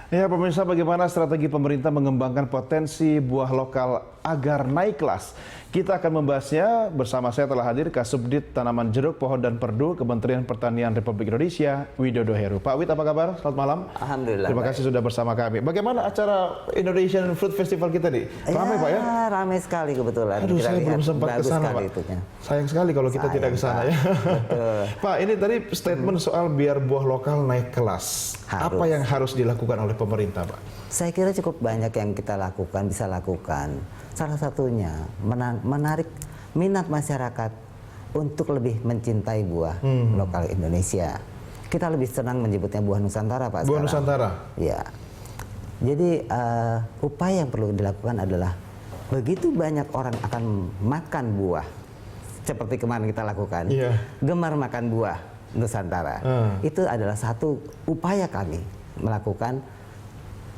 Ya, pemirsa, bagaimana strategi pemerintah mengembangkan potensi buah lokal agar naik kelas? Kita akan membahasnya bersama saya telah hadir Kasubdit Tanaman Jeruk, Pohon dan Perdu, Kementerian Pertanian Republik Indonesia, Widodo Heru. Pak Wid, apa kabar? Selamat malam. Alhamdulillah. Terima kasih sudah bersama kami. Bagaimana acara Indonesian Fruit Festival kita nih? Ramai Pak ya? Ramai sekali kebetulan. Aduh, saya belum sempat ke sana Pak. Itunya. Sayang sekali kalau kita tidak ke sana ya. Betul. Pak, ini tadi statement soal biar buah lokal naik kelas. Apa yang harus dilakukan oleh pemerintah, Pak? Saya kira cukup banyak yang kita lakukan, bisa lakukan. Salah satunya menarik minat masyarakat untuk lebih mencintai buah lokal Indonesia. Kita lebih senang menyebutnya buah Nusantara, Pak. Buah Nusantara? Ya. Jadi upaya yang perlu dilakukan adalah begitu banyak orang akan makan buah, seperti kemarin kita lakukan, gemar makan buah Nusantara. Itu adalah satu upaya kami melakukan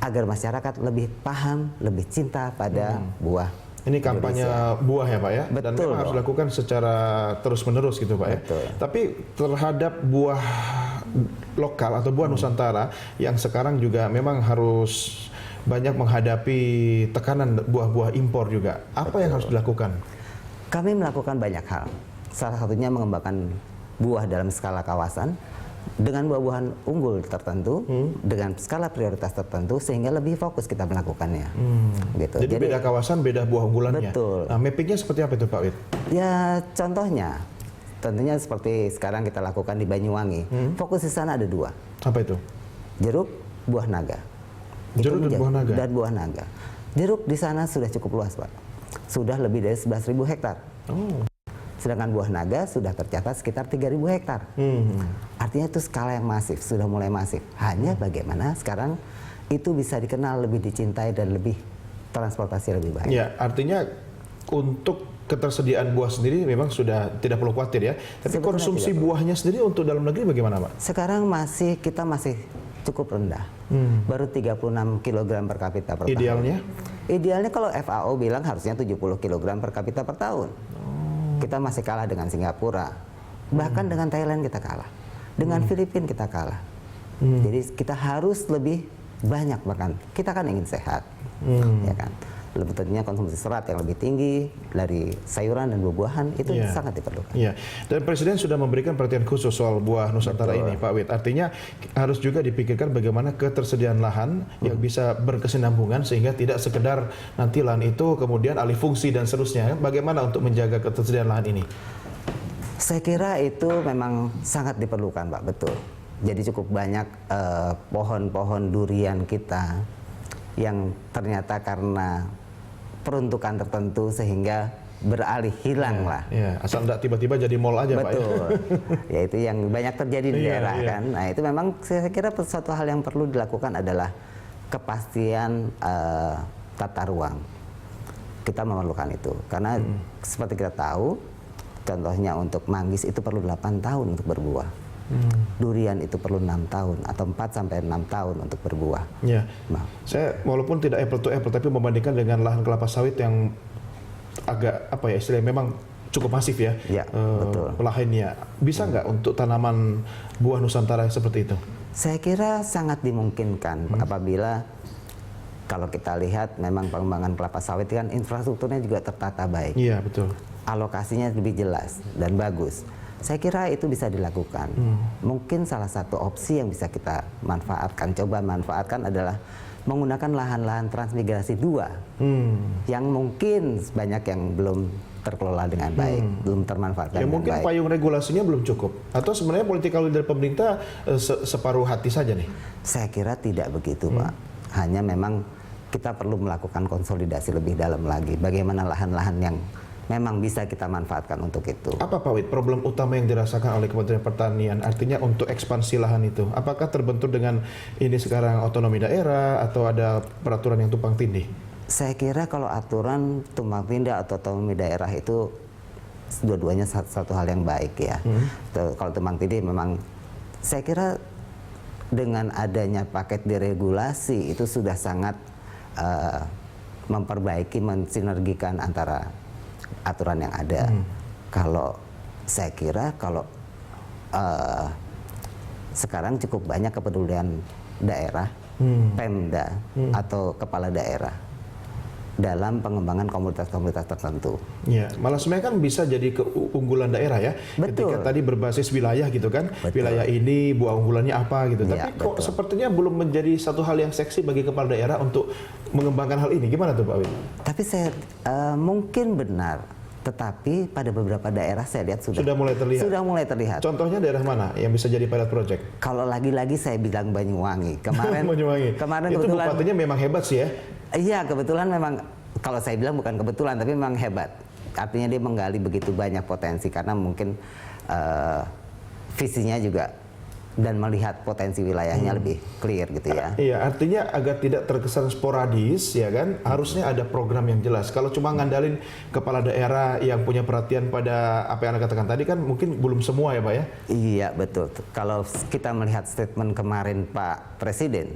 agar masyarakat lebih paham, lebih cinta pada buah. Ini kampanye Indonesia. Buah ya Pak ya? Betul. Dan memang harus dilakukan secara terus-menerus gitu Pak ya? Betul. Tapi terhadap buah lokal atau buah Nusantara yang sekarang juga memang harus banyak menghadapi tekanan buah-buah impor juga. Apa yang harus dilakukan? Kami melakukan banyak hal. Salah satunya mengembangkan buah dalam skala kawasan dengan buah-buahan unggul tertentu, dengan skala prioritas tertentu, sehingga lebih fokus kita melakukannya. Gitu. Jadi beda kawasan, beda buah unggulannya. Betul. Nah, mappingnya seperti apa itu Pak Wid? Ya, contohnya, tentunya seperti sekarang kita lakukan di Banyuwangi. Fokus di sana ada dua. Apa itu? Jeruk, buah naga. Jeruk dan buah naga? Dan buah naga. Jeruk di sana sudah cukup luas, Pak. Sudah lebih dari 11.000 hektar. Oh. Sedangkan buah naga sudah tercatat sekitar 3.000 hektar. Artinya itu skala yang masif, sudah mulai masif. Hanya bagaimana sekarang itu bisa dikenal, lebih dicintai, dan lebih transportasi lebih baik. Ya, artinya untuk ketersediaan buah sendiri memang sudah tidak perlu khawatir ya. Tapi sebenarnya konsumsi buahnya sendiri untuk dalam negeri bagaimana Pak? Sekarang kita masih cukup rendah. Baru 36 kg per kapita per tahun. Idealnya? Idealnya kalau FAO bilang harusnya 70 kg per kapita per tahun. Kita masih kalah dengan Singapura, bahkan dengan Thailand kita kalah, dengan Filipina kita kalah. Jadi kita harus lebih banyak makan. Kita kan ingin sehat, ya kan. Lebih tentunya konsumsi serat yang lebih tinggi dari sayuran dan buah-buahan itu sangat diperlukan. Iya. Dan Presiden sudah memberikan perhatian khusus soal buah Nusantara ini, Pak Wid. Artinya harus juga dipikirkan bagaimana ketersediaan lahan yang bisa berkesinambungan sehingga tidak sekedar nanti lahan itu kemudian alih fungsi dan seterusnya. Bagaimana untuk menjaga ketersediaan lahan ini? Saya kira itu memang sangat diperlukan, Pak. Betul. Jadi cukup banyak pohon-pohon durian kita yang ternyata karena peruntukan tertentu sehingga beralih hilang lah. Ya, asal tidak tiba-tiba jadi mall aja Pak. Betul. Ya itu yang banyak terjadi di daerah kan. Nah itu memang saya kira suatu hal yang perlu dilakukan adalah kepastian tata ruang. Kita memerlukan itu karena seperti kita tahu, contohnya untuk manggis itu perlu 8 tahun untuk berbuah. Durian itu perlu 6 tahun atau 4 sampai 6 tahun untuk berbuah. Ya. Saya walaupun tidak apple to apple tapi membandingkan dengan lahan kelapa sawit yang agak apa ya istilahnya memang cukup masif ya. Betul. Lahannya. Bisa nggak untuk tanaman buah Nusantara seperti itu? Saya kira sangat dimungkinkan apabila kalau kita lihat memang pengembangan kelapa sawit kan infrastrukturnya juga tertata baik. Iya, betul. Alokasinya lebih jelas dan bagus. Saya kira itu bisa dilakukan. Mungkin salah satu opsi yang bisa kita coba manfaatkan adalah menggunakan lahan-lahan transmigrasi 2 yang mungkin banyak yang belum terkelola dengan baik, belum termanfaatkan dengan mungkin baik. payung regulasinya belum cukup. Atau sebenarnya politikal dari pemerintah separuh hati saja nih? Saya kira tidak begitu, Pak. Hanya memang kita perlu melakukan konsolidasi lebih dalam lagi. Bagaimana lahan-lahan yang memang bisa kita manfaatkan untuk itu. Apa Pak Wid, problem utama yang dirasakan oleh Kementerian Pertanian? Artinya untuk ekspansi lahan itu, apakah terbentur dengan ini sekarang otonomi daerah atau ada peraturan yang tumpang tindih? Saya kira kalau aturan tumpang tindih atau otonomi daerah itu dua-duanya satu hal yang baik ya. Kalau tumpang tindih memang saya kira dengan adanya paket deregulasi itu sudah sangat memperbaiki, mensinergikan antara aturan yang ada. Kalau saya kira sekarang cukup banyak kepedulian daerah Pemda atau kepala daerah dalam pengembangan komunitas-komunitas tertentu. Ya, malah sebenarnya kan bisa jadi keunggulan daerah ya. Betul. Ketika tadi berbasis wilayah gitu kan, Betul. wilayah ini buah unggulannya apa gitu. Ya, Tapi kok betul. sepertinya belum menjadi satu hal yang seksi bagi kepala daerah untuk mengembangkan hal ini. Gimana tuh Pak Win? Tapi saya mungkin benar, tetapi pada beberapa daerah saya lihat Sudah mulai terlihat. Sudah mulai terlihat. Contohnya daerah mana yang bisa jadi pilot project? Kalau lagi-lagi saya bilang Banyuwangi. Kemarin Banyuwangi. kemarin Itu kebetulan bupatinya memang hebat sih ya. iya, kebetulan memang kalau saya bilang bukan kebetulan tapi memang hebat. Artinya dia menggali begitu banyak potensi karena mungkin visinya juga dan melihat potensi wilayahnya lebih clear gitu ya. Iya, artinya agar tidak terkesan sporadis ya kan, harusnya ada program yang jelas. Kalau cuma ngandalin kepala daerah yang punya perhatian pada apa yang Anda katakan tadi kan mungkin belum semua ya Pak ya. Iya, betul. Kalau kita melihat statement kemarin Pak Presiden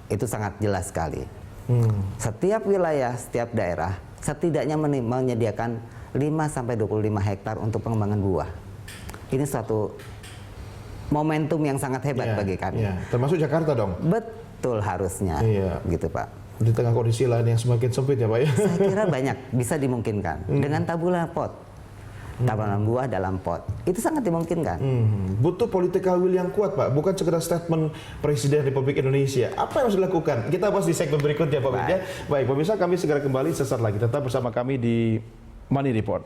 itu sangat jelas sekali. Setiap wilayah, setiap daerah setidaknya menyediakan 5 sampai 25 hektar untuk pengembangan buah. Ini suatu momentum yang sangat hebat Iya, bagi kami. iya. Termasuk Jakarta dong. Betul harusnya, Iya. gitu Pak. Di tengah kondisi lain yang semakin sempit ya Pak ya. Saya kira banyak bisa dimungkinkan dengan tabula pot, tabungan buah dalam pot. Itu sangat dimungkinkan. Butuh political will yang kuat Pak, bukan sekedar statement Presiden Republik Indonesia. Apa yang harus dilakukan? Kita bahas di segmen berikutnya Pak Wid ya. Baik, pemirsa kami segera kembali sesaat lagi. Tetap bersama kami di Money Report.